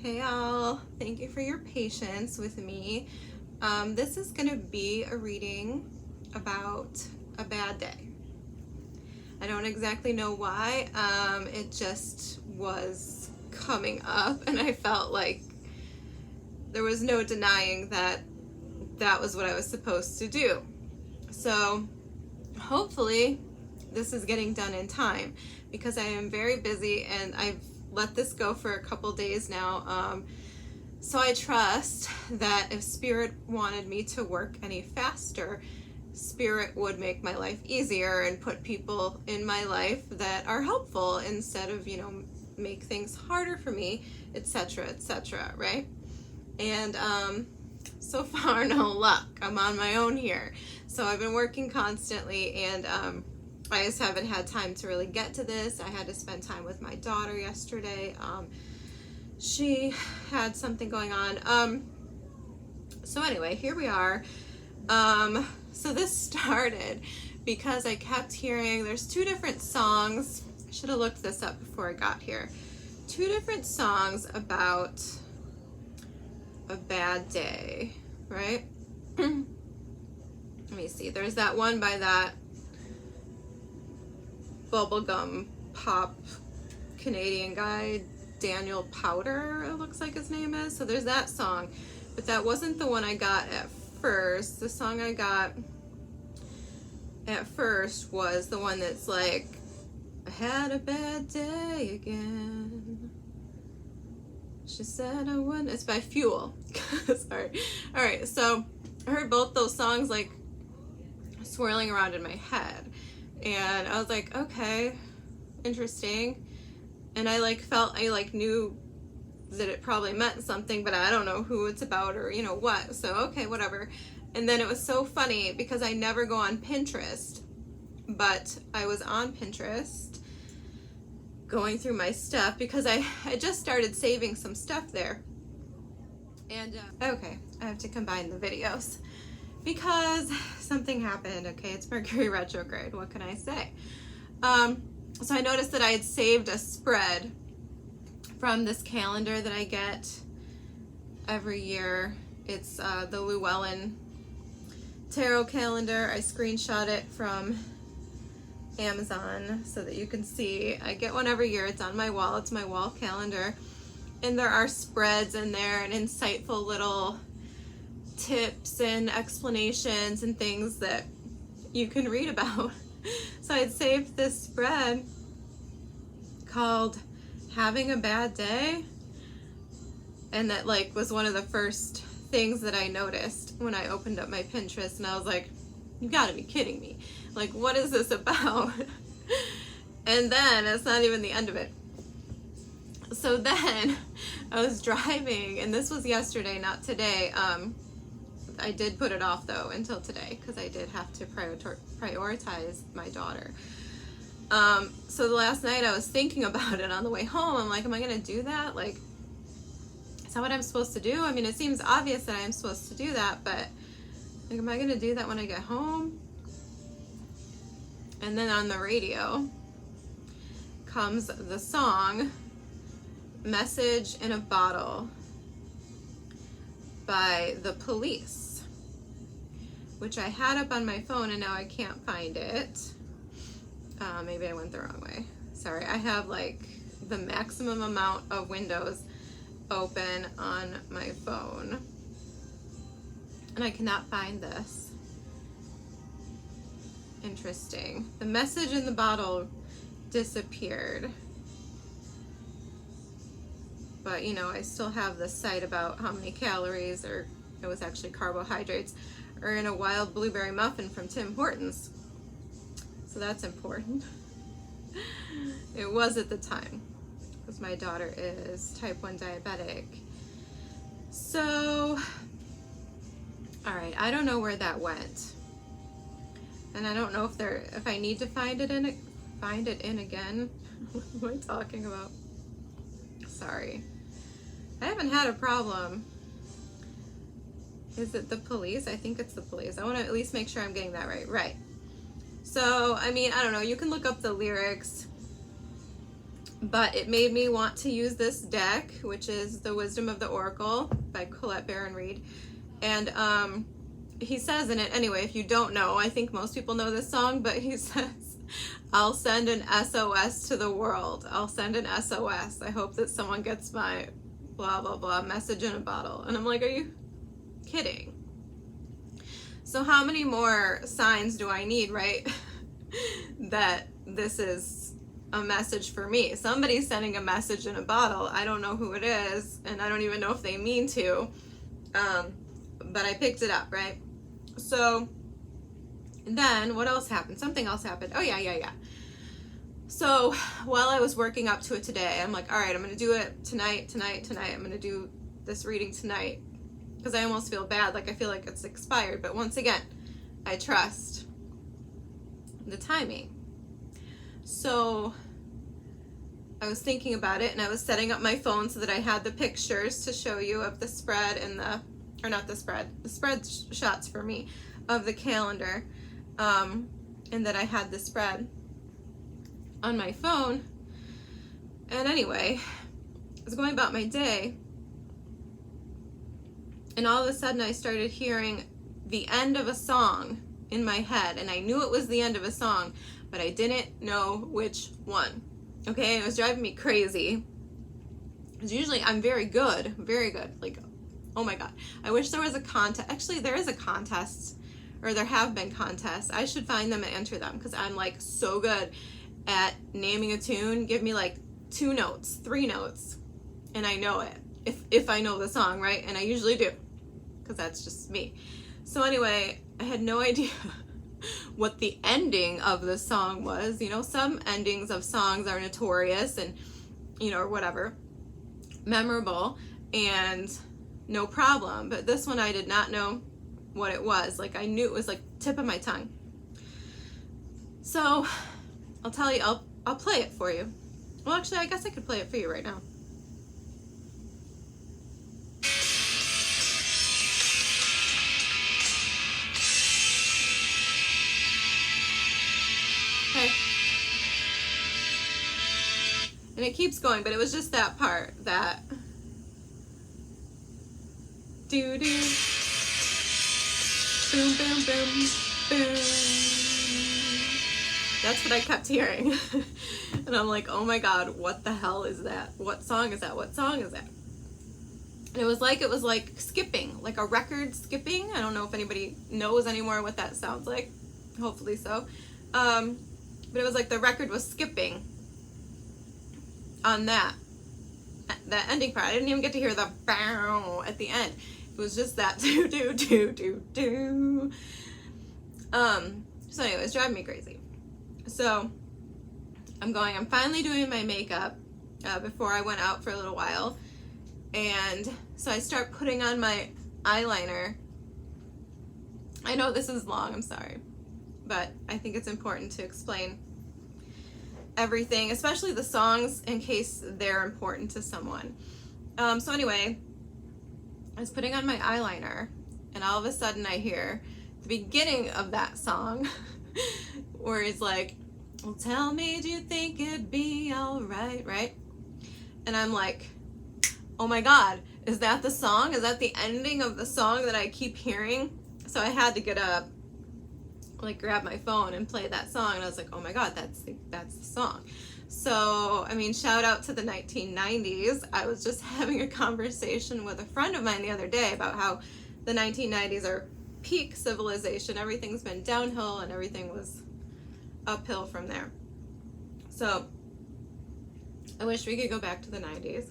Hey all, thank you for your patience with me. This is going to be a reading about a bad day. I don't exactly know why, it just was coming up and I felt like there was no denying that that was what I was supposed to do. So hopefully this is getting done in time because I am very busy and I've let this go for a couple days now. So I trust that if Spirit wanted me to work any faster, Spirit would make my life easier and put people in my life that are helpful instead of, make things harder for me, etc., etc., right? And so far, no luck. I'm on my own here. So I've been working constantly and I just haven't had time to really get to this. I had to spend time with my daughter yesterday. She had something going on. So anyway, here we are. So this started because I kept hearing, there's two different songs. I should have looked this up before I got here. Two different songs about a bad day, right? Let me see. There's that one by that bubblegum pop Canadian guy, Daniel Powder, it looks like his name is. So there's that song, but that wasn't the one I got at first. The song I got at first was the one that's like, I had a bad day again. She said I wouldn't. It's by Fuel. Sorry. All right, so I heard both those songs like swirling around in my head. And I was like, okay, interesting. And I knew that it probably meant something, but I don't know who it's about or, what. So, okay, whatever. And then it was so funny because I never go on Pinterest, but I was on Pinterest going through my stuff because I just started saving some stuff there. And, okay, I have to combine the videos because something happened. Okay, it's Mercury retrograde. What can I say? So I noticed that I had saved a spread from this calendar that I get every year. It's the Llewellyn tarot calendar. I screenshot it from Amazon so that you can see. I get one every year. It's on my wall. It's my wall calendar. And there are spreads in there and insightful little tips and explanations and things that you can read about. So I'd saved this spread called Having a Bad Day, and that was one of the first things that I noticed when I opened up my Pinterest, and I was like, you gotta be kidding me. What is this about? And then it's not even the end of it. So then I was driving, and this was yesterday, not today. I did put it off though until today because I did have to prioritize my daughter. So the last night I was thinking about it on the way home. I'm like, am I gonna do that? Is that what I'm supposed to do? I mean, it seems obvious that I'm supposed to do that, but am I gonna do that when I get home? And then on the radio comes the song Message in a Bottle by The Police, which I had up on my phone and now I can't find it. Maybe I went the wrong way. Sorry, I have the maximum amount of windows open on my phone and I cannot find this. Interesting. The message in the bottle disappeared. But, I still have the site about how many calories, or it was actually carbohydrates, are in a wild blueberry muffin from Tim Hortons. So that's important. It was at the time, because my daughter is type 1 diabetic. So, all right, I don't know where that went. And I don't know if I need to find it in again. What am I talking about? Sorry. I haven't had a problem. Is it The Police? I think it's The Police. I want to at least make sure I'm getting that right. Right. So, I mean, I don't know. You can look up the lyrics but it made me want to use this deck, which is The Wisdom of the Oracle by Colette Baron Reid. And he says in it, anyway, if you don't know, I think most people know this song, but he says, I'll send an SOS to the world. I'll send an SOS. I hope that someone gets my blah, blah, blah message in a bottle. And I'm like, are you kidding? So how many more signs do I need, right? That this is a message for me. Somebody's sending a message in a bottle. I don't know who it is, and I don't even know if they mean to, but I picked it up, right? So then what else happened? Something else happened. Oh yeah. So while I was working up to it today, I'm like, all right, I'm going to do it tonight. I'm going to do this reading tonight, because I almost feel bad. Like I feel like it's expired. But once again, I trust the timing. So I was thinking about it, and I was setting up my phone so that I had the pictures to show you of the spread and the spread shots for me of the calendar, and that I had the spread on my phone. And anyway, I was going about my day, and all of a sudden I started hearing the end of a song in my head, and I knew it was the end of a song, but I didn't know which one. Okay, it was driving me crazy, because usually I'm very good, like, oh my god, I wish there was a contest. Actually, there is a contest, or there have been contests. I should find them and enter them, because I'm like so good at naming a tune. Give me like 2 notes, 3 notes, and I know it, if I know the song, right? And I usually do, because that's just me. So anyway, I had no idea what the ending of the song was. You know, some endings of songs are notorious and, you know, or whatever, memorable, and no problem. But this one, I did not know what it was. Like, I knew it was like tip of my tongue. So I'll tell you, I'll play it for you. Well, actually, I guess I could play it for you right now. Okay. And it keeps going, but it was just that part, that do do, boom boom boom boom. That's what I kept hearing. And I'm like, oh my god, what the hell is that? What song is that? What song is that? And it was like skipping, like a record skipping. I don't know if anybody knows anymore what that sounds like. Hopefully so. But it was like the record was skipping on that ending part. I didn't even get to hear the bow at the end. It was just that do do do do do. So anyway, it was driving me crazy. So I'm finally doing my makeup before I went out for a little while. And so I start putting on my eyeliner. I know this is long, I'm sorry, but I think it's important to explain everything, especially the songs, in case they're important to someone. So anyway, I was putting on my eyeliner, and all of a sudden I hear the beginning of that song where he's like, well, tell me, do you think it'd be alright, right? And I'm like, oh my god, is that the song? Is that the ending of the song that I keep hearing? So I had to get up, like grab my phone and play that song, and I was like, oh my god, that's the song. So I mean, shout out to the 1990s. I was just having a conversation with a friend of mine the other day about how the 1990s are peak civilization. Everything's been downhill and everything was uphill from there. So I wish we could go back to the 90s,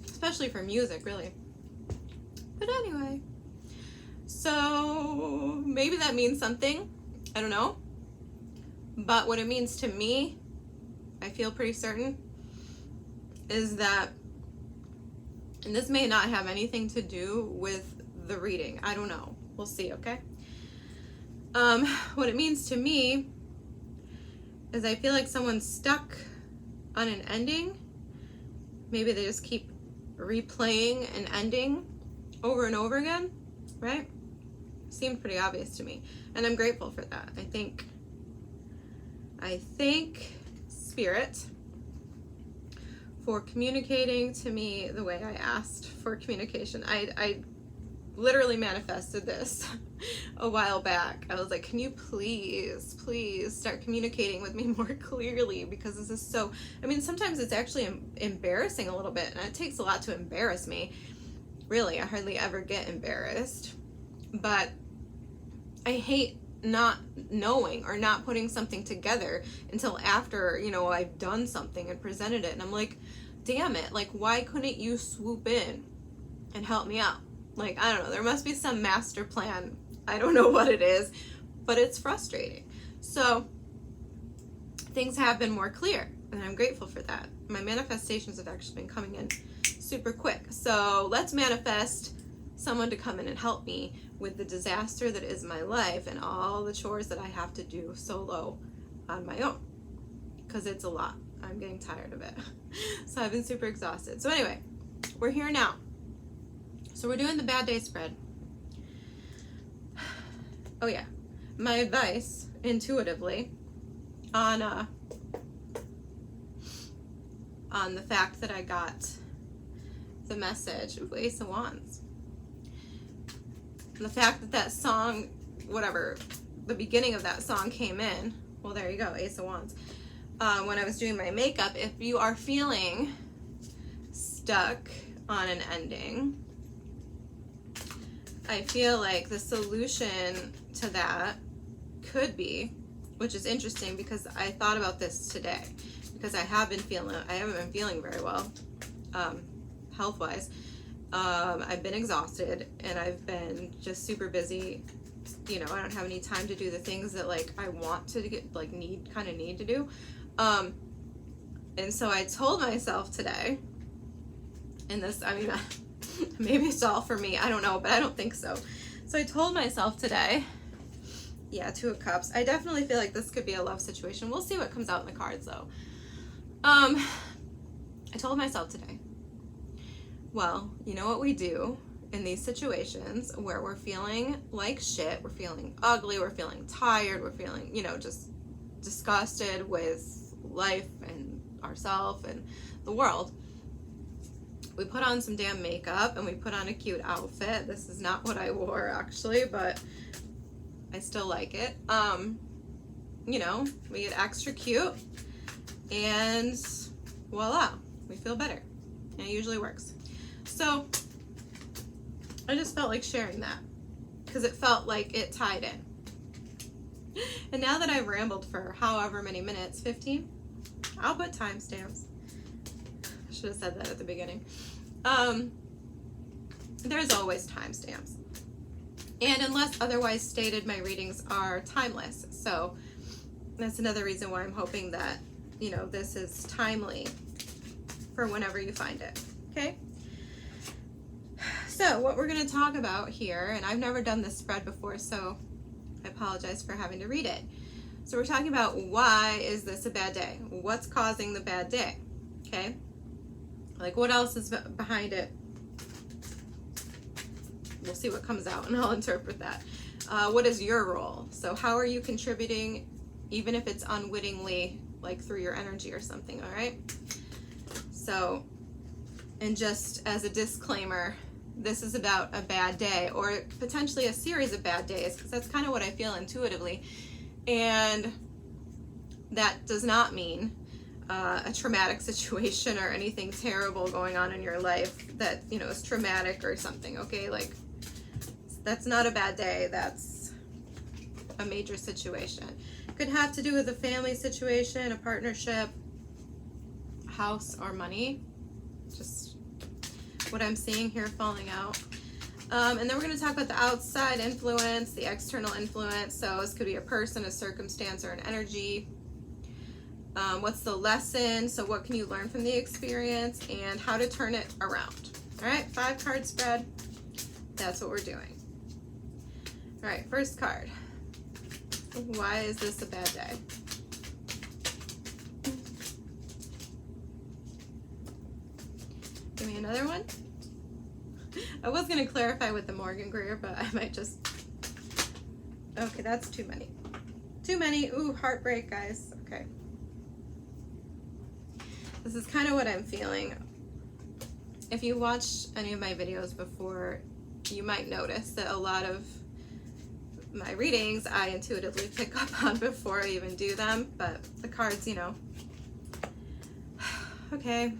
especially for music, really. But anyway, so maybe that means something, I don't know, but what it means to me, I feel pretty certain, is that, and this may not have anything to do with the reading, I don't know, we'll see, okay? What it means to me is I feel like someone's stuck on an ending. Maybe they just keep replaying an ending over and over again, right? Seemed pretty obvious to me, and I'm grateful for that. I think I thank Spirit for communicating to me the way I asked for communication. I literally manifested this a while back. I was like, can you please start communicating with me more clearly, because this is so, I mean, sometimes it's actually embarrassing a little bit, and it takes a lot to embarrass me. Really, I hardly ever get embarrassed, but I hate not knowing or not putting something together until after, you know, I've done something and presented it, and I'm like, damn it, like, why couldn't you swoop in and help me out? Like, I don't know, there must be some master plan. I don't know what it is, but it's frustrating. So things have been more clear, and I'm grateful for that. My manifestations have actually been coming in super quick. So let's manifest someone to come in and help me with the disaster that is my life and all the chores that I have to do solo on my own, because it's a lot. I'm getting tired of it. So I've been super exhausted. So anyway, we're here now. So we're doing the bad day spread. Oh yeah, my advice intuitively on the fact that I got the message of Ace of Wands. And the fact that that song, whatever, the beginning of that song came in, well, there you go, Ace of Wands. When I was doing my makeup, if you are feeling stuck on an ending, I feel like the solution to that could be, which is interesting because I thought about this today, because I haven't been feeling very well, health-wise. I've been exhausted, and I've been just super busy. You know, I don't have any time to do the things that, like, I want to get, like, need to do. And so I told myself today, and this, I mean, maybe it's all for me, I don't know, but I don't think so. So I told myself today, yeah, Two of Cups. I definitely feel like this could be a love situation. We'll see what comes out in the cards, though. I told myself today, well, you know what we do in these situations where we're feeling like shit, we're feeling ugly, we're feeling tired, we're feeling, you know, just disgusted with life and ourselves and the world. We put on some damn makeup and we put on a cute outfit. This is not what I wore, actually, but I still like it. You know, we get extra cute and voila, we feel better. And it usually works. So I just felt like sharing that because it felt like it tied in. And now that I've rambled for however many minutes, 15, I'll put timestamps. I should have said that at the beginning. There's always timestamps. And unless otherwise stated, my readings are timeless. So that's another reason why I'm hoping that, you know, this is timely for whenever you find it. Okay? So what we're going to talk about here, and I've never done this spread before, so I apologize for having to read it. So we're talking about, why is this a bad day? What's causing the bad day? Okay? Like, what else is behind it? We'll see what comes out, and I'll interpret that. What is your role? So how are you contributing, even if it's unwittingly, like through your energy or something, all right? So, and just as a disclaimer, this is about a bad day, or potentially a series of bad days, because that's kind of what I feel intuitively. And that does not mean a traumatic situation or anything terrible going on in your life that, you know, is traumatic or something, okay? Like, that's not a bad day. That's a major situation. Could have to do with a family situation, a partnership, house, or money. Just what I'm seeing here falling out. And then we're going to talk about the outside influence, the external influence. So this could be a person, a circumstance, or an energy. What's the lesson? So what can you learn from the experience, and how to turn it around. All right, 5-card spread. That's what we're doing. All right, first card. Why is this a bad day? Give me another one. I was going to clarify with the Morgan Greer, but I might just... Okay, that's too many. Too many. Ooh, heartbreak, guys. Okay. This is kind of what I'm feeling. If you watched any of my videos before, you might notice that a lot of my readings I intuitively pick up on before I even do them, but the cards, you know. Okay.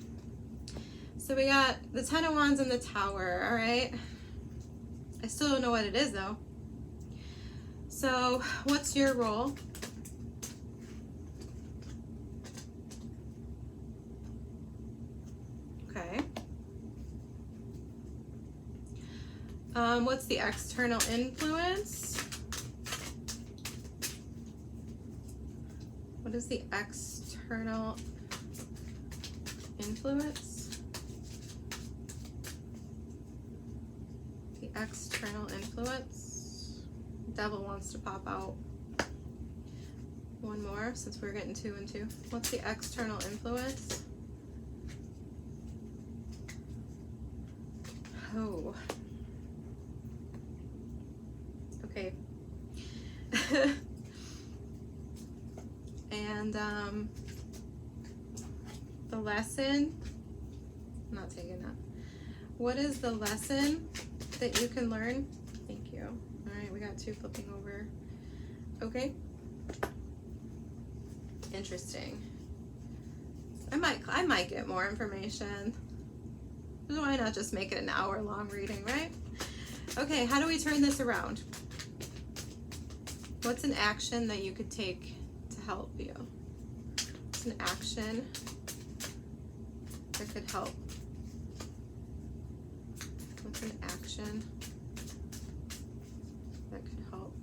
So we got the Ten of Wands and the Tower, all right? I still don't know what it is though. So what's your role? Okay. What's the external influence? What is the external influence? The external influence. Devil wants to pop out. One more, since we're getting 2 and 2. What's the external influence? Oh. Okay. And the lesson, I'm not taking that. What is the lesson that you can learn? Thank you. All right, we got 2 flipping over. Okay. Interesting. I might get more information. Why not just make it an hour-long reading, right? Okay, how do we turn this around? What's an action that you could take to help you? What's an action that could help? What's an action that could help?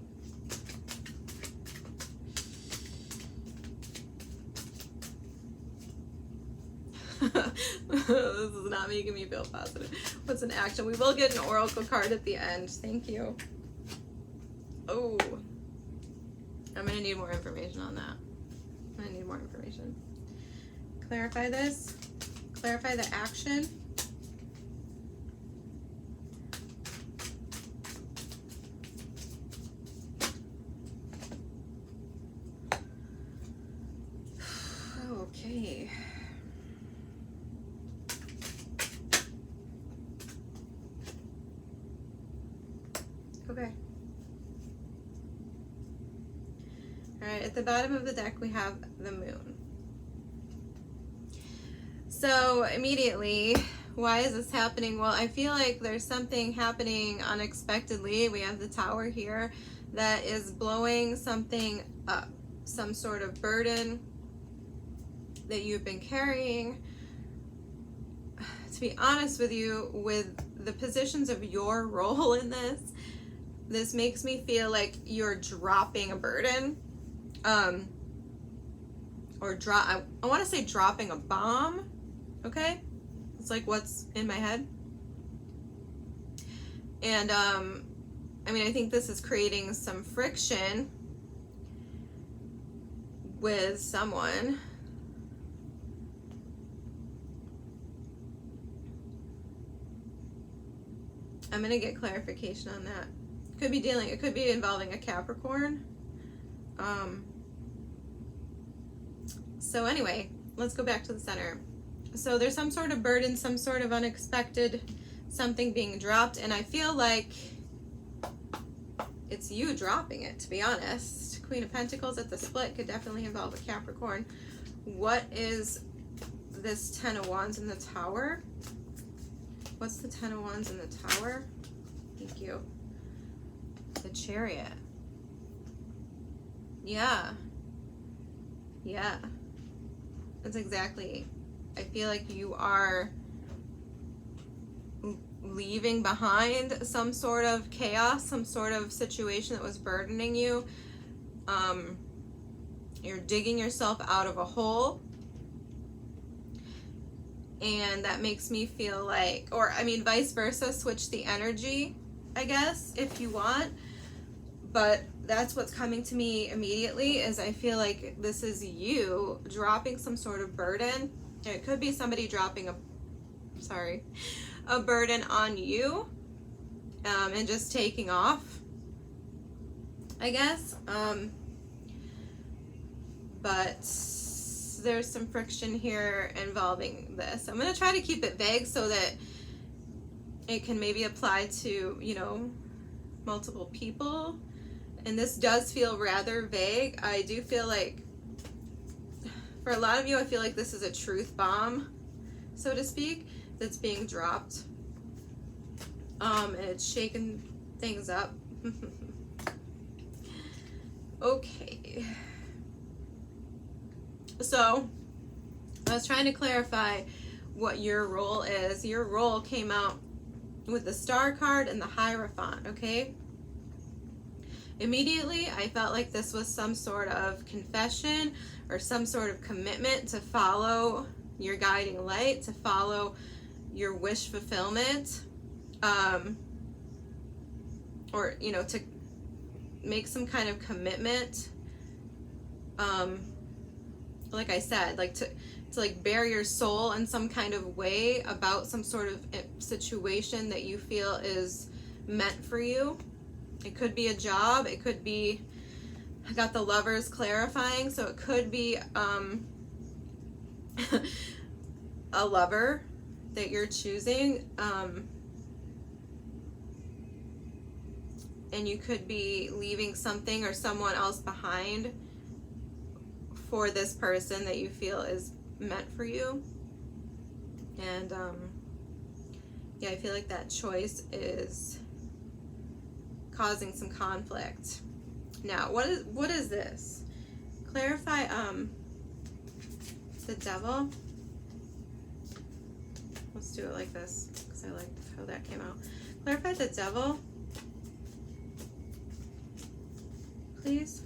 This is not making me feel positive. What's an action? We will get an oracle card at the end. Thank you. Oh, I'm gonna need more information on that. I'm gonna need more information. Clarify this. Clarify the action. Okay. Okay. All right, at the bottom of the deck we have the moon. So immediately, why is this happening? Well, I feel like there's something happening unexpectedly. We have the Tower here that is blowing something up, some sort of burden that you've been carrying. To be honest with you, with the positions of your role in this makes me feel like you're dropping a burden, or I want to say dropping a bomb. Okay, it's like what's in my head. And I mean, I think this is creating some friction with someone. I'm gonna get clarification on that. It could be involving a Capricorn. So anyway, let's go back to the center. So there's some sort of burden, some sort of unexpected something being dropped, and I feel like it's you dropping it, to be honest. Queen of Pentacles at the split could definitely involve a Capricorn. What is this Ten of Wands in the Tower? What's the Ten of Wands in the Tower? Thank you. The Chariot. Yeah. Yeah. That's exactly. I feel like you are leaving behind some sort of chaos, some sort of situation that was burdening you. You're digging yourself out of a hole. And that makes me feel like, or I mean, vice versa, switch the energy, I guess, if you want. But that's what's coming to me immediately, is I feel like this is you dropping some sort of burden. It could be somebody dropping a burden on you, and just taking off, I guess. but there's some friction here involving this. I'm going to try to keep it vague so that it can maybe apply to, you know, multiple people. And this does feel rather vague. I do feel like, for a lot of you, I feel like this is a truth bomb, so to speak, that's being dropped. And it's shaking things up. Okay. So, I was trying to clarify what your role is. Your role came out with the Star card and the Hierophant, okay? Immediately, I felt like this was some sort of confession or some sort of commitment to follow your guiding light, to follow your wish fulfillment, or, you know, to make some kind of commitment. Like I said, like to like bare your soul in some kind of way about some sort of situation that you feel is meant for you. It could be a job, it could be, I got the Lovers clarifying, so it could be a lover that you're choosing, and you could be leaving something or someone else behind for this person that you feel is meant for you. And yeah, I feel like that choice is causing some conflict. Now, what is this? Clarify the Devil. Let's do it like this because I like how that came out. Clarify the Devil, please.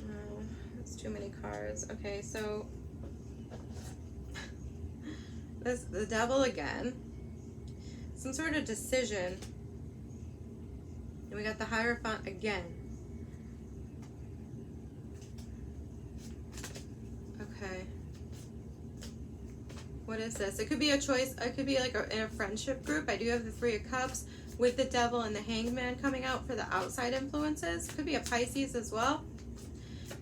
Oh, that's too many cards. Okay, so this the Devil again. Some sort of decision. And we got the Hierophant again. Okay. What is this? It could be a choice. It could be like in a friendship group. I do have the Three of Cups with the Devil and the Hangman coming out for the outside influences. Could be a Pisces as well.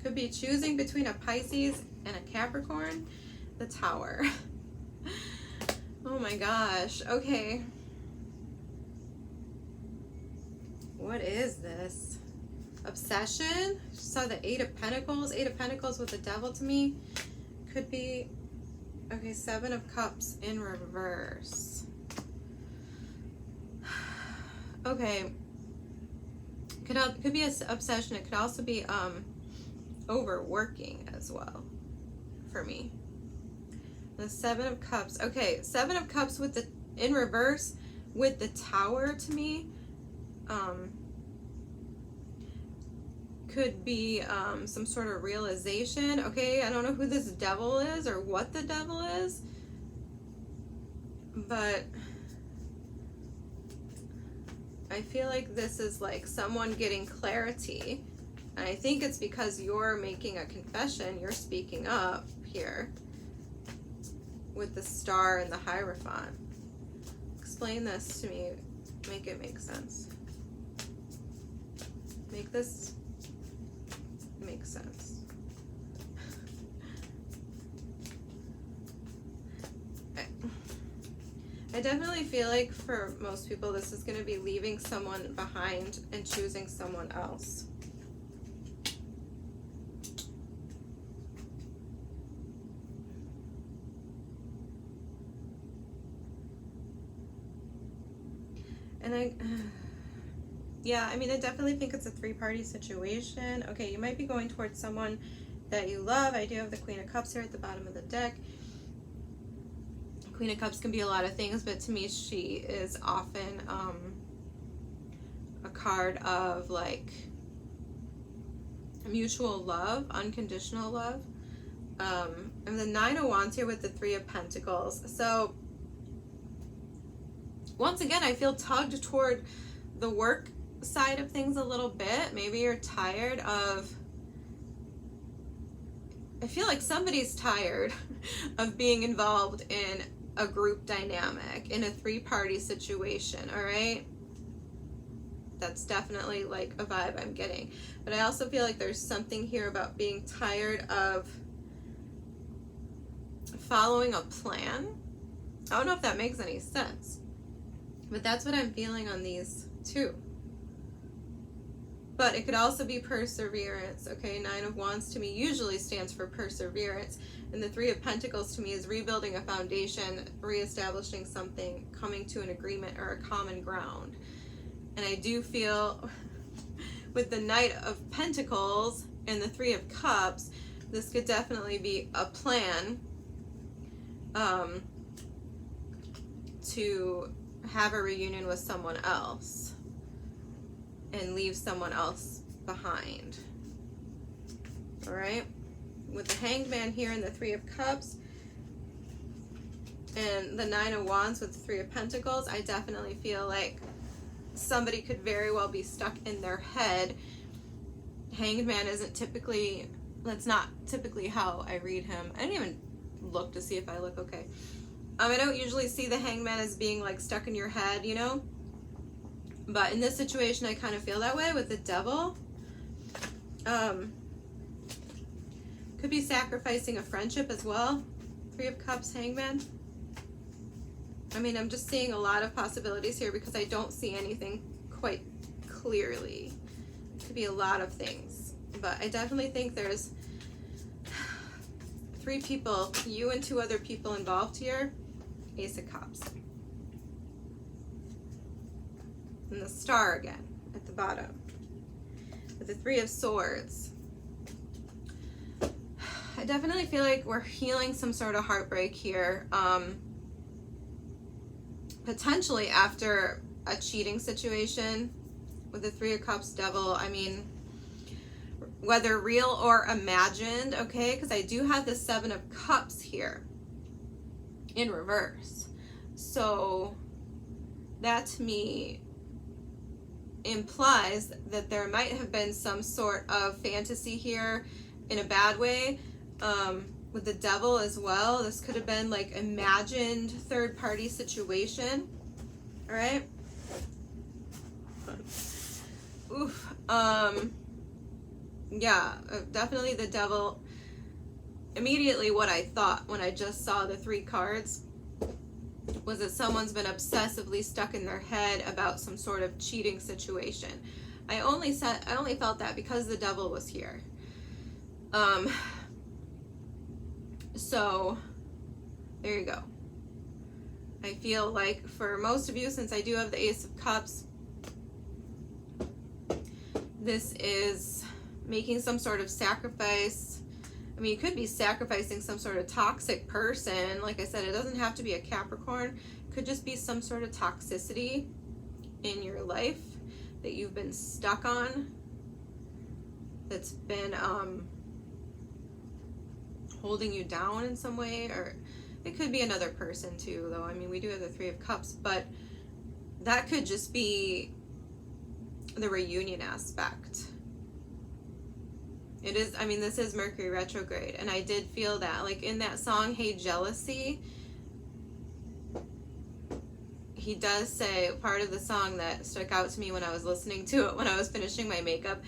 Could be choosing between a Pisces and a Capricorn. The Tower. Oh my gosh. Okay. What is this? Obsession? Saw the Eight of Pentacles. Eight of Pentacles with the Devil to me. Could be, okay, Seven of Cups in reverse. Okay. Could be an obsession. It could also be overworking as well for me. The Seven of Cups. Okay, Seven of Cups with the in reverse with the Tower to me. Could be some sort of realization. Okay, I don't know who this devil is or what the devil is, but I feel like this is like someone getting clarity, and I think it's because you're making a confession, you're speaking up here with the Star and the Hierophant. Explain this to me, make it make sense. Make this make sense. I definitely feel like for most people this is going to be leaving someone behind and choosing someone else. And yeah, I mean, I definitely think it's a three-party situation. Okay, you might be going towards someone that you love. I do have the Queen of Cups here at the bottom of the deck. Queen of Cups can be a lot of things, but to me, she is often a card of like mutual love, unconditional love. And the Nine of Wands here with the Three of Pentacles. So once again, I feel tugged toward the work side of things a little bit. Maybe you're tired of, I feel like somebody's tired of being involved in a group dynamic, in a three-party situation, all right? That's definitely like a vibe I'm getting. But I also feel like there's something here about being tired of following a plan. I don't know if that makes any sense, but that's what I'm feeling on these two. But it could also be perseverance, okay? Nine of Wands to me usually stands for perseverance. And the Three of Pentacles to me is rebuilding a foundation, reestablishing something, coming to an agreement or a common ground. And I do feel with the Knight of Pentacles and the Three of Cups, this could definitely be a plan to have a reunion with someone else and leave someone else behind. All right, with the Hanged Man here and the Three of Cups and the Nine of Wands with the Three of Pentacles, I definitely feel like somebody could very well be stuck in their head. Hanged Man isn't typically, that's not typically how I read him. I didn't even look to see if I look okay. I don't usually see the Hanged Man as being like stuck in your head, you know? But in this situation, I kind of feel that way with the Devil. Could be sacrificing a friendship as well. Three of Cups, Hanged Man. I mean, I'm just seeing a lot of possibilities here because I don't see anything quite clearly. Could be a lot of things. But I definitely think there's 3 people, you and 2 other people involved here. Ace of Cups. And the Star again at the bottom. With the Three of Swords. I definitely feel like we're healing some sort of heartbreak here. Potentially after a cheating situation with the Three of Cups, Devil. I mean, whether real or imagined, okay? Because I do have the Seven of Cups here in reverse. So that to me implies that there might have been some sort of fantasy here in a bad way. With the Devil as well, this could have been like imagined third-party situation. All right. Oof. Yeah, definitely the Devil. Immediately what I thought when I just saw the 3 cards was that someone's been obsessively stuck in their head about some sort of cheating situation. I only felt that because the Devil was here. So there you go. I feel like for most of you, since I do have the Ace of Cups, this is making some sort of sacrifice. I mean, you could be sacrificing some sort of toxic person. Like I said, it doesn't have to be a Capricorn. It could just be some sort of toxicity in your life that you've been stuck on, that's been holding you down in some way. Or it could be another person too, though. I mean, we do have the Three of Cups, but that could just be the reunion aspect. It is, I mean, this is Mercury retrograde, and I did feel that, like in that song, Hey Jealousy, he does say, part of the song that stuck out to me when I was listening to it, when I was finishing my makeup,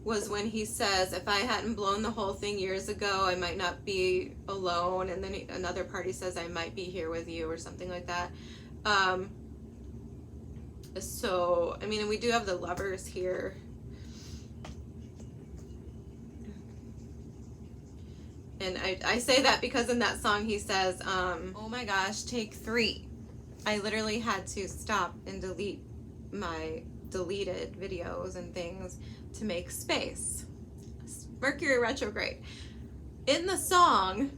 was when he says, if I hadn't blown the whole thing years ago, I might not be alone, and then another party says, I might be here with you, or something like that. So, I mean, and we do have the Lovers here. And I say that because in that song he says, oh my gosh, take 3. I literally had to stop and delete my deleted videos and things to make space. Mercury retrograde. In the song,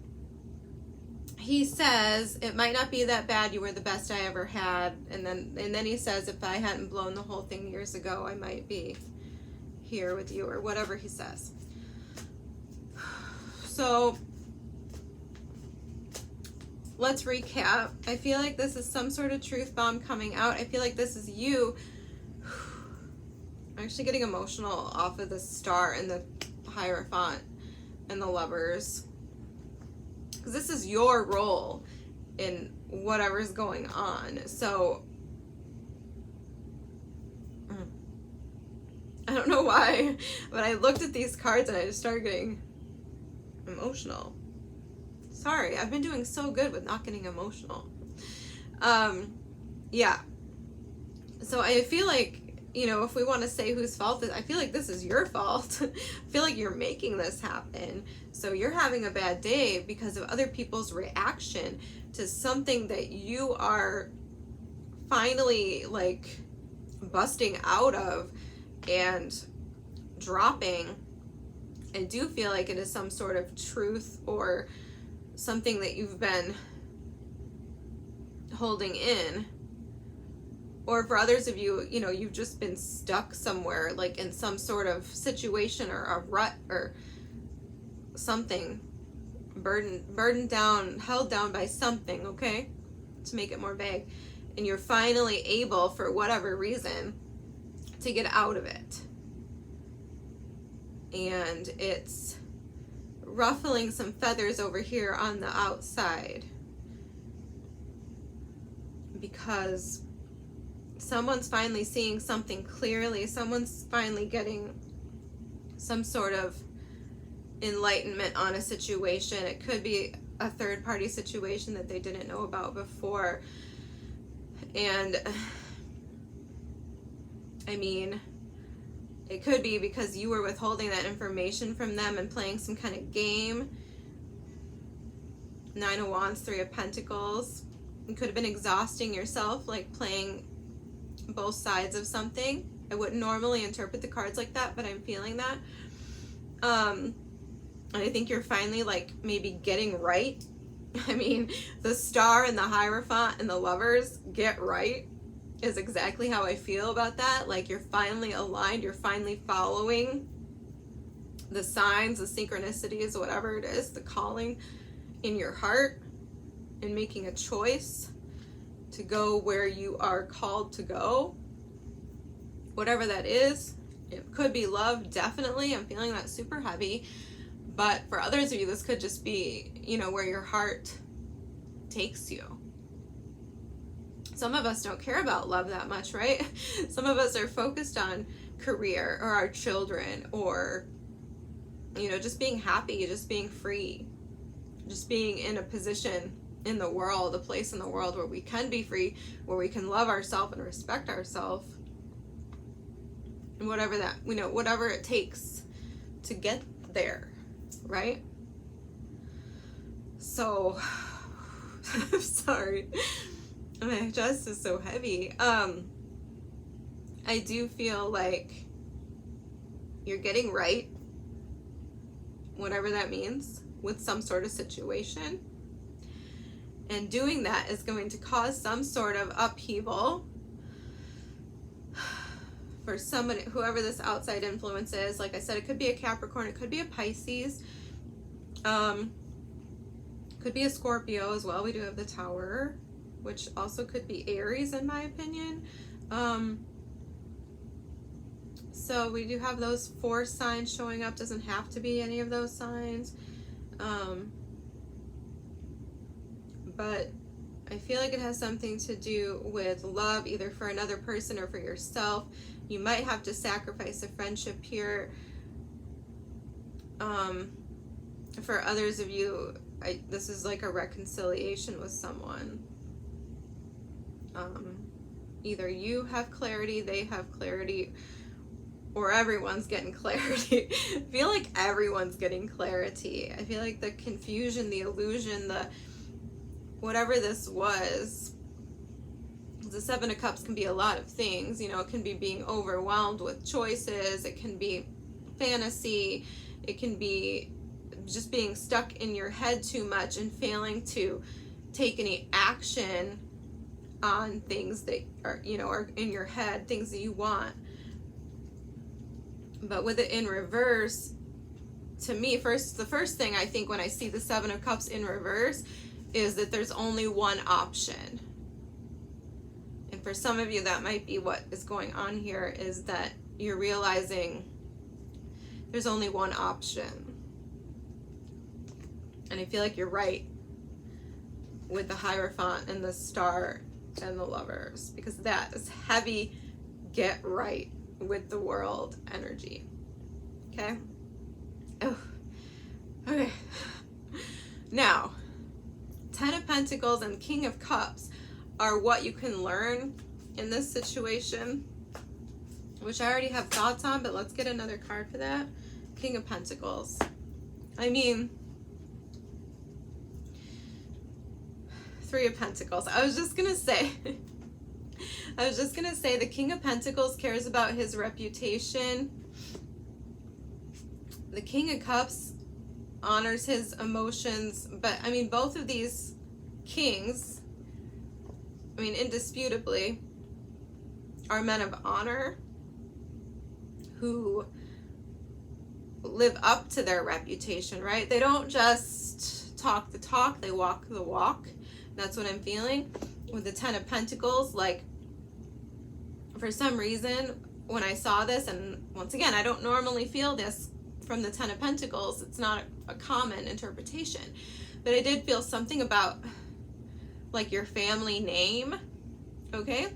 he says, it might not be that bad, you were the best I ever had. And then he says, if I hadn't blown the whole thing years ago, I might be here with you, or whatever he says. So let's recap. I feel like this is some sort of truth bomb coming out. I feel like this is you. I'm actually getting emotional off of the Star and the Hierophant and the Lovers, because this is your role in whatever's going on. So don't know why, but I looked at these cards and I just started getting emotional. Sorry, I've been doing so good with not getting emotional. Yeah. So I feel like, you know, if we want to say whose fault it is, I feel like this is your fault. I feel like you're making this happen. So you're having a bad day because of other people's reaction to something that you are finally like busting out of and dropping. I do feel like it is some sort of truth or something that you've been holding in. Or for others of you, you know, you've just been stuck somewhere, like in some sort of situation or a rut or something, burdened down, held down by something, okay? To make it more vague. And you're finally able, for whatever reason, to get out of it. And it's ruffling some feathers over here on the outside. Because someone's finally seeing something clearly. Someone's finally getting some sort of enlightenment on a situation. It could be a third-party situation that they didn't know about before. And I mean, it could be because you were withholding that information from them and playing some kind of game. 9 of Wands, 3 of Pentacles. You could have been exhausting yourself, like playing both sides of something. I wouldn't normally interpret the cards like that, but I'm feeling that. And I think you're finally like maybe getting right. I mean, the Star and the Hierophant and the Lovers, get right, is exactly how I feel about that. Like you're finally aligned, you're finally following the signs, the synchronicities, whatever it is, the calling in your heart, and making a choice to go where you are called to go. Whatever that is. It could be love, definitely. I'm feeling that super heavy. But for others of you, this could just be, you know, where your heart takes you. Some of us don't care about love that much, right? Some of us are focused on career or our children or, you know, just being happy, just being free, just being in a position in the world, a place in the world where we can be free, where we can love ourselves and respect ourselves. And whatever that, you know, whatever it takes to get there, right? So, I'm sorry. My chest is so heavy. I do feel like you're getting right, whatever that means, with some sort of situation. And doing that is going to cause some sort of upheaval for someone, whoever this outside influence is. Like I said, it could be a Capricorn, it could be a Pisces, could be a Scorpio as well. We do have the Tower, which also could be Aries in my opinion. So we do have those 4 signs showing up. Doesn't have to be any of those signs. But I feel like it has something to do with love, either for another person or for yourself. You might have to sacrifice a friendship here. For others of you, this is like a reconciliation with someone. Either you have clarity, they have clarity, or everyone's getting clarity. I feel like everyone's getting clarity. I feel like the confusion, the illusion, the whatever this was, the 7 of Cups can be a lot of things. You know, it can be being overwhelmed with choices. It can be fantasy. It can be just being stuck in your head too much and failing to take any action on things that are, you know, are in your head, things that you want. But with it in reverse, to me, the first thing I think when I see the 7 of Cups in reverse is that there's only one option. And for some of you, that might be what is going on here, is that you're realizing there's only one option. And I feel like you're right with the Hierophant and the Star and the Lovers, because that is heavy. Get right. with the world energy. Okay? Oh, okay. Now, Ten of Pentacles and King of Cups are what you can learn in this situation, which I already have thoughts on, but let's get another card for that. King of Pentacles. I mean, Three of Pentacles. I was just going to say the King of Pentacles cares about his reputation. The King of Cups honors his emotions, but I mean, both of these kings, I mean, indisputably, are men of honor who live up to their reputation, right? They don't just talk the talk, they walk the walk. That's what I'm feeling with the Ten of Pentacles. Like, for some reason, when I saw this, and once again, I don't normally feel this from the Ten of Pentacles, it's not a common interpretation, but I did feel something about like your family name, okay?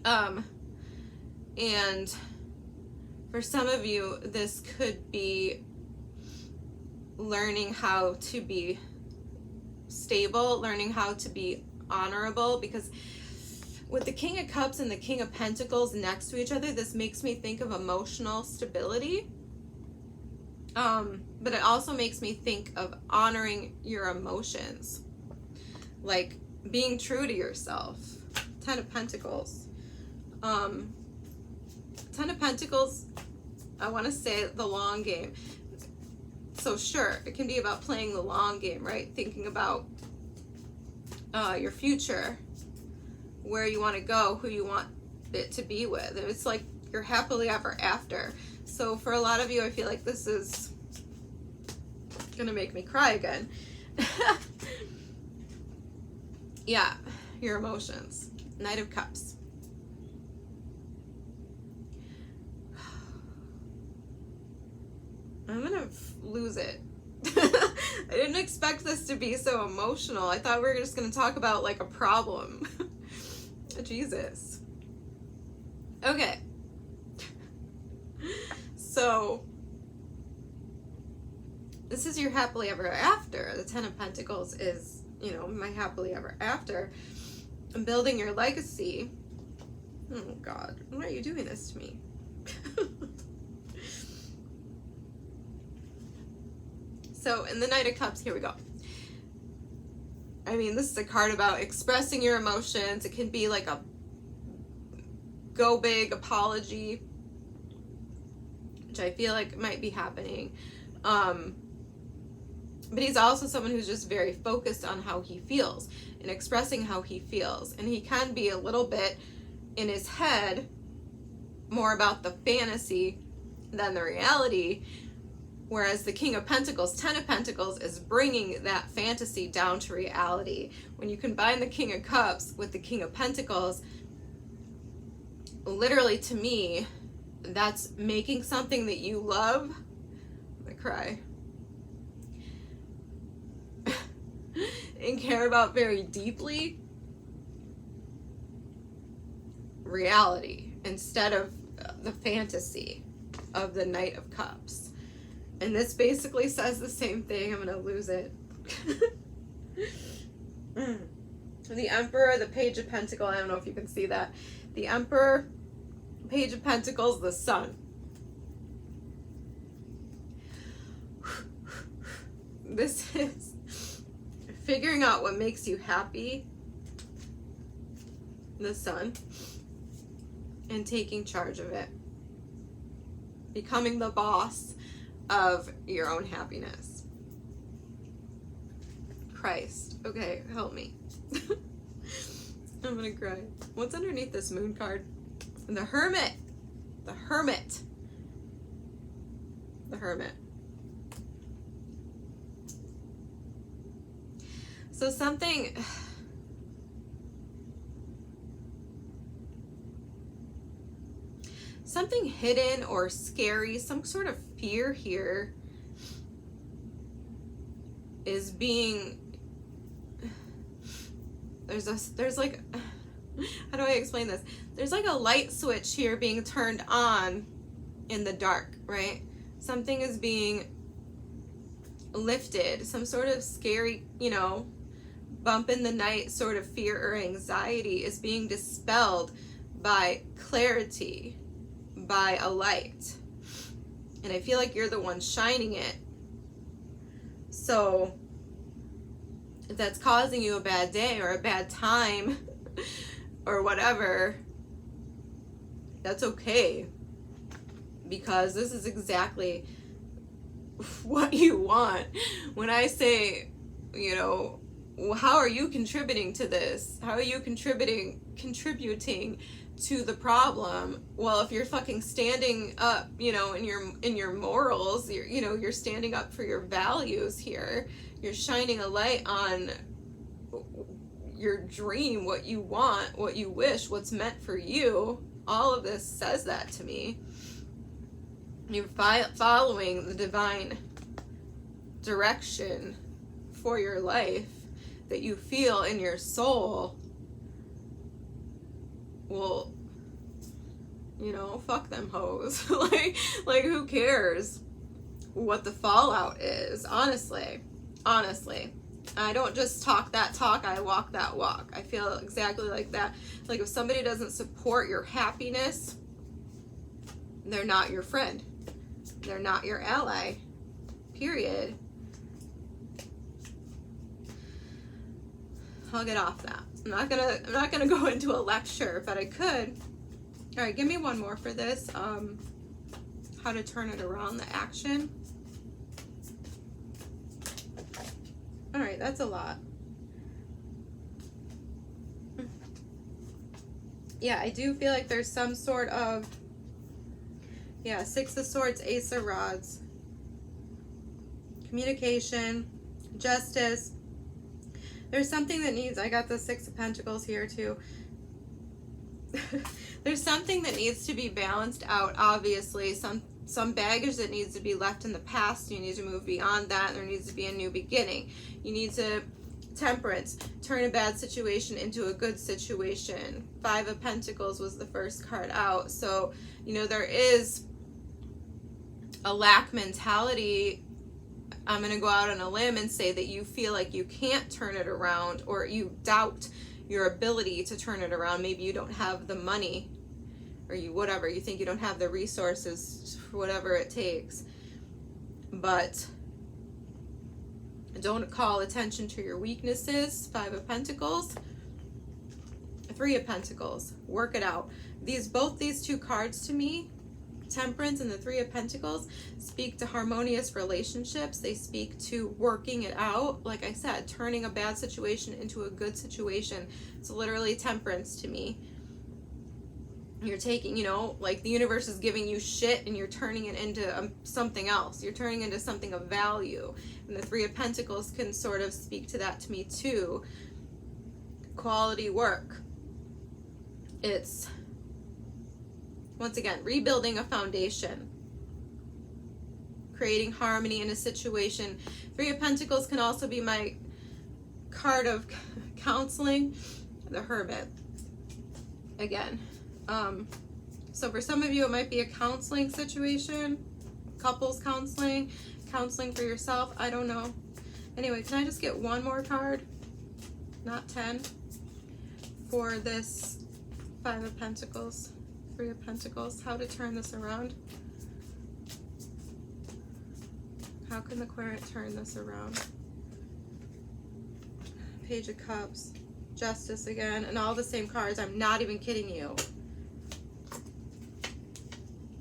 And for some of you, this could be learning how to be stable, learning how to be honorable, because with the King of Cups and the King of Pentacles next to each other, this makes me think of emotional stability. But it also makes me think of honoring your emotions, like being true to yourself. Ten of Pentacles. Ten of Pentacles, I want to say the long game. So sure, it can be about playing the long game, right? Thinking about your future, where you want to go, who you want it to be with. And it's like you're happily ever after. So for a lot of you, I feel like this is gonna make me cry again. Yeah, your emotions. Knight of Cups. I'm gonna lose it. I didn't expect this to be so emotional. I thought we were just gonna talk about like a problem. Jesus. Okay. So this is your happily ever after. The Ten of Pentacles is, you know, my happily ever after. I'm building your legacy. Oh God, why are you doing this to me? So in the Knight of Cups, here we go. I mean, this is a card about expressing your emotions. It can be like a go big apology, which I feel like might be happening. But he's also someone who's just very focused on how he feels and expressing how he feels. And he can be a little bit in his head more about the fantasy than the reality. Whereas the King of Pentacles, Ten of Pentacles, is bringing that fantasy down to reality. When you combine the King of Cups with the King of Pentacles, literally to me, that's making something that you love. I'm gonna cry. And care about very deeply, reality, instead of the fantasy of the Knight of Cups. And this basically says the same thing. I'm gonna lose it. The Emperor, the Page of Pentacles, I don't know if you can see that. The Emperor, Page of Pentacles, the Sun. This is figuring out what makes you happy, the Sun, and taking charge of it. Becoming the boss of your own happiness. Christ. Okay, help me. I'm gonna cry. What's underneath this Moon card? The Hermit. The Hermit. The Hermit. So something hidden or scary, some sort of fear here is being, there's like how do I explain this? There's like a light switch here being turned on in the dark, right? Something is being lifted, some sort of scary, you know, bump in the night sort of fear or anxiety is being dispelled by clarity, by a light. And I feel like you're the one shining it. So if that's causing you a bad day or a bad time or whatever, that's okay, because this is exactly what you want. When I say, you know, how are you contributing to this? How are you contributing to the problem? Well, if you're fucking standing up, you know, in your morals, you're standing up for your values here. You're shining a light on your dream, what you want, what you wish, what's meant for you. All of this says that to me. You're following the divine direction for your life that you feel in your soul. Well, you know, fuck them hoes. like who cares what the fallout is? Honestly. I don't just talk that talk, I walk that walk. I feel exactly like that. Like if somebody doesn't support your happiness, they're not your friend. They're not your ally. Period. I'll get off that. I'm not gonna go into a lecture, but I could. All right, give me one more for this. How to turn it around, the action. All right, that's a lot. Yeah, I do feel like there's some sort of, yeah, Six of Swords, Ace of Rods. Communication, justice. There's something that needs, I got the Six of Pentacles here too. There's something that needs to be balanced out, obviously. Some baggage that needs to be left in the past. You need to move beyond that. There needs to be a new beginning. You need to, Temperance, turn a bad situation into a good situation. Five of Pentacles was the first card out. So, you know, there is a lack mentality. I'm going to go out on a limb and say that you feel like you can't turn it around, or you doubt your ability to turn it around. Maybe you don't have the money, or you think you don't have the resources for whatever it takes. But don't call attention to your weaknesses. Five of Pentacles. Three of Pentacles. Work it out. Both these two cards to me, Temperance and the Three of Pentacles, speak to harmonious relationships. They speak to working it out. Like I said, turning a bad situation into a good situation. It's literally Temperance to me. You're taking, you know, like the universe is giving you shit and you're turning it into something else. You're turning into something of value. And the Three of Pentacles can sort of speak to that to me too. Quality work. It's, once again, rebuilding a foundation. Creating harmony in a situation. Three of Pentacles can also be my card of counseling. The Hermit. Again. So for some of you, it might be a counseling situation, couples counseling, counseling for yourself. I don't know. Anyway, can I just get one more card? Not 10. For this Five of Pentacles, Three of Pentacles. How to turn this around? How can the Querent turn this around? Page of Cups, Justice again, and all the same cards. I'm not even kidding you.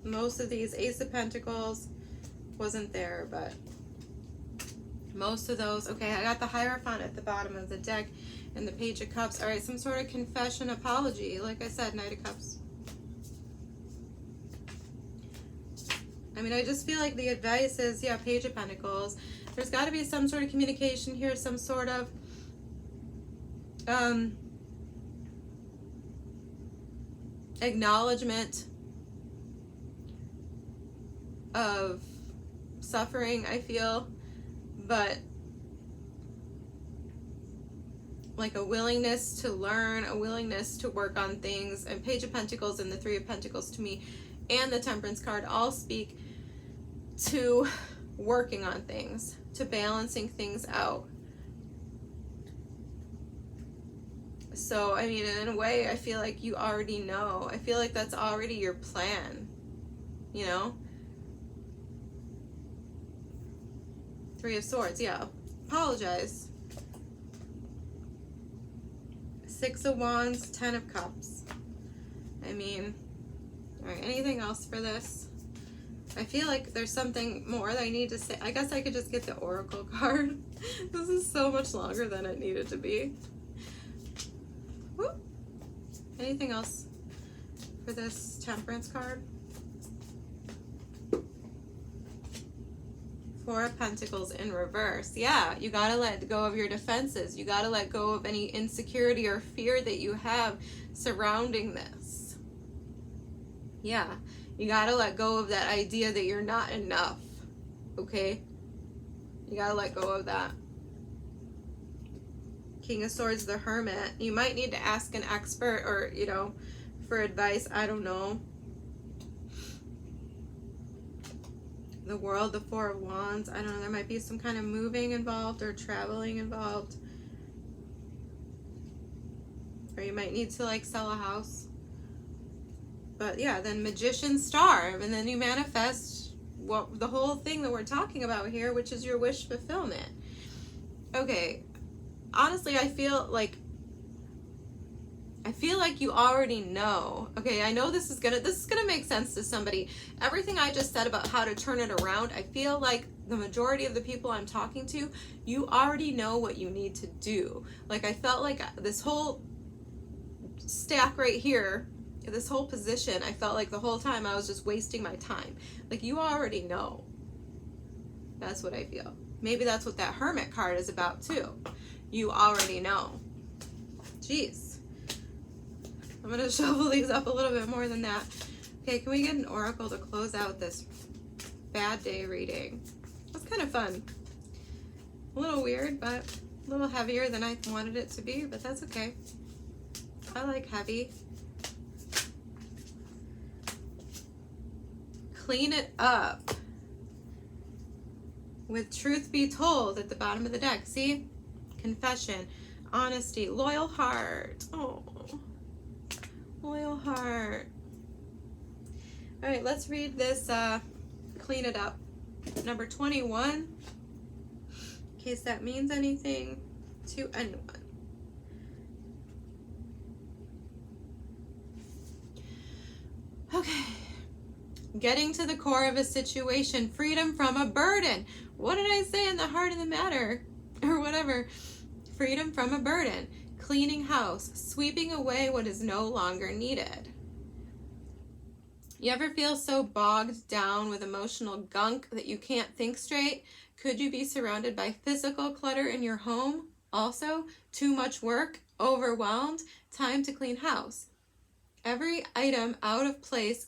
Most of these, Ace of Pentacles wasn't there, but most of those. Okay, I got the Hierophant at the bottom of the deck and the Page of Cups. All right, some sort of confession, apology. Like I said, Knight of Cups. I mean, I just feel like the advice is, yeah, Page of Pentacles. There's got to be some sort of communication here, some sort of acknowledgement of suffering, I feel, but like a willingness to learn, a willingness to work on things. And Page of Pentacles and the Three of Pentacles to me and the Temperance card all speak to working on things, to balancing things out. So, I mean, in a way, I feel like you already know. I feel like that's already your plan, you know? Three of Swords, yeah. Apologize. Six of Wands, Ten of Cups. I mean, all right, anything else for this? I feel like there's something more that I need to say. I guess I could just get the Oracle card. This is so much longer than it needed to be. Woo. Anything else for this Temperance card? Four of Pentacles in reverse. Yeah, you got to let go of your defenses. You got to let go of any insecurity or fear that you have surrounding this. Yeah, you got to let go of that idea that you're not enough. Okay? You got to let go of that. King of Swords, the Hermit. You might need to ask an expert or, you know, for advice. I don't know. The World, the Four of Wands. I don't know. There might be some kind of moving involved or traveling involved. Or you might need to like sell a house. But yeah, then Magician, Star. And then you manifest what the whole thing that we're talking about here, which is your wish fulfillment. Okay. Honestly, I feel like you already know. Okay, I know this is gonna make sense to somebody. Everything I just said about how to turn it around, I feel like the majority of the people I'm talking to, you already know what you need to do. Like, I felt like this whole stack right here, this whole position, I felt like the whole time I was just wasting my time. Like, you already know. That's what I feel. Maybe that's what that Hermit card is about too. You already know. Jeez. I'm going to shuffle these up a little bit more than that. Okay, can we get an oracle to close out this bad day reading? That's kind of fun. A little weird, but a little heavier than I wanted it to be, but that's okay. I like heavy. Clean it up. With truth be told at the bottom of the deck. See? Confession, honesty, loyal heart. Oh, loyal heart. All right, let's read this, clean it up. Number 21, in case that means anything to anyone. Okay. Getting to the core of a situation, freedom from a burden. What did I say in the heart of the matter? Or whatever. Freedom from a burden. Cleaning house. Sweeping away what is no longer needed. You ever feel so bogged down with emotional gunk that you can't think straight? Could you be surrounded by physical clutter in your home? Also, too much work? Overwhelmed? Time to clean house. Every item out of place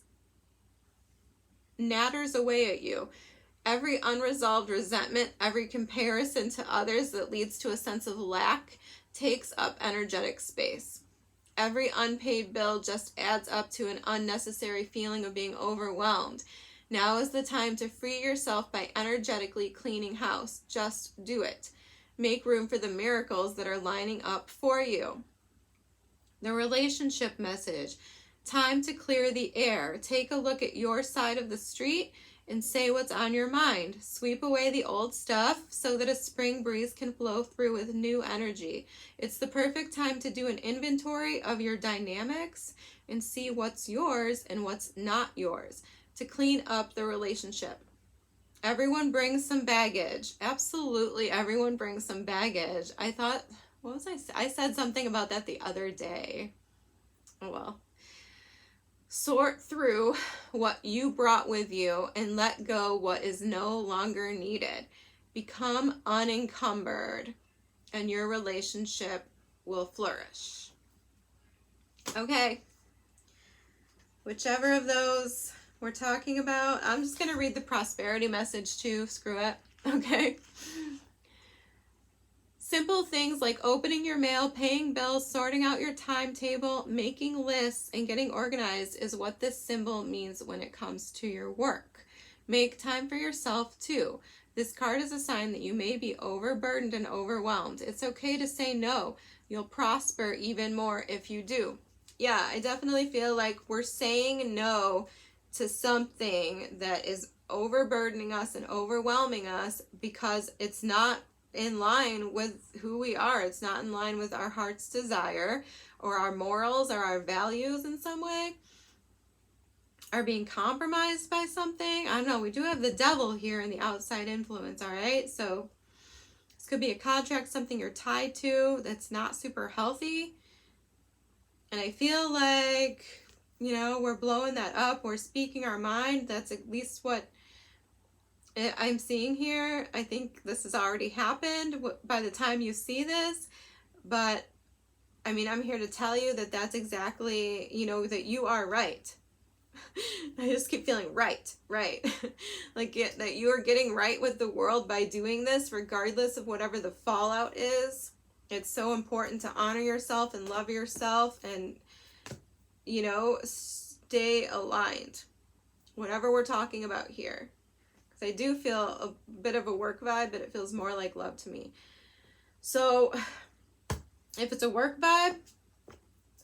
natters away at you. Every unresolved resentment, every comparison to others that leads to a sense of lack takes up energetic space. Every unpaid bill just adds up to an unnecessary feeling of being overwhelmed. Now is the time to free yourself by energetically cleaning house. Just do it. Make room for the miracles that are lining up for you. The relationship message. Time to clear the air. Take a look at your side of the street and say what's on your mind. Sweep away the old stuff so that a spring breeze can flow through with new energy. It's the perfect time to do an inventory of your dynamics and see what's yours and what's not yours, to clean up the relationship. Everyone brings some baggage. Absolutely, everyone brings some baggage. I thought, what was I said something about that the other day. Oh well. Sort through what you brought with you and let go what is no longer needed. Become unencumbered and your relationship will flourish. Okay. Whichever of those we're talking about, I'm just going to read the prosperity message too. Screw it. Okay. Simple things like opening your mail, paying bills, sorting out your timetable, making lists, and getting organized is what this symbol means when it comes to your work. Make time for yourself too. This card is a sign that you may be overburdened and overwhelmed. It's okay to say no. You'll prosper even more if you do. Yeah, I definitely feel like we're saying no to something that is overburdening us and overwhelming us because it's not in line with who we are. It's not in line with our heart's desire or our morals or our values in some way. Are being compromised by something. I don't know. We do have the devil here in the outside influence, all right? So this could be a contract, something you're tied to that's not super healthy. And I feel like, you know, we're blowing that up. We're speaking our mind. That's at least what I'm seeing here. I think this has already happened by the time you see this, but I mean, I'm here to tell you that that's exactly, you know, that you are right. I just keep feeling right. Like that you are getting right with the world by doing this, regardless of whatever the fallout is. It's so important to honor yourself and love yourself and, you know, stay aligned. Whatever we're talking about here. I do feel a bit of a work vibe, but it feels more like love to me. So if it's a work vibe,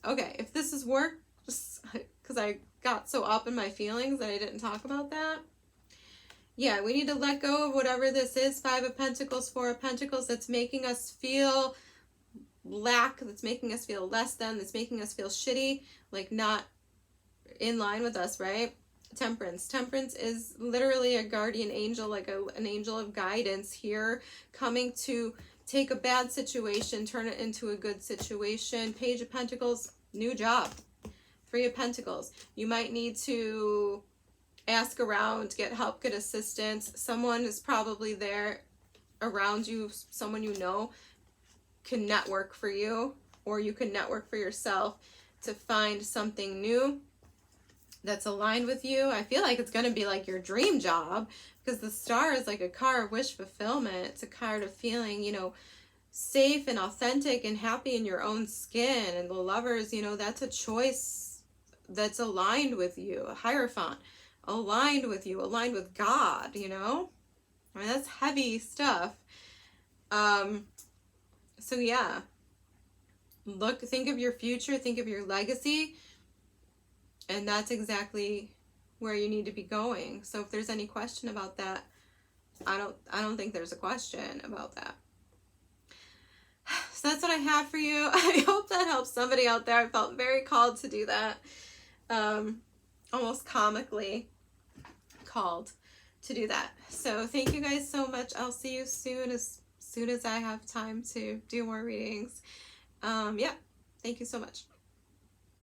okay, if this is work, just because I got so up in my feelings that I didn't talk about that. Yeah, we need to let go of whatever this is. 5 of Pentacles, 4 of Pentacles, that's making us feel lack, that's making us feel less than, that's making us feel shitty, like not in line with us, right? Temperance. Temperance is literally a guardian angel, like an angel of guidance here, coming to take a bad situation, turn it into a good situation. Page of Pentacles, new job. 3 of Pentacles. You might need to ask around, get help, get assistance. Someone is probably there around you, someone you know can network for you, or you can network for yourself to find something new that's aligned with you. I feel like it's going to be like your dream job because the star is like a card of wish fulfillment. It's a card of feeling, you know, safe and authentic and happy in your own skin. And the Lovers, you know, that's a choice that's aligned with you. A Hierophant, aligned with you, aligned with God, you know? I mean, that's heavy stuff. So yeah, think of your future, think of your legacy. And that's exactly where you need to be going. So if there's any question about that, I don't think there's a question about that. So that's what I have for you. I hope that helps somebody out there. I felt very called to do that. Almost comically called to do that. So thank you guys so much. I'll see you soon as I have time to do more readings. Yeah, thank you so much.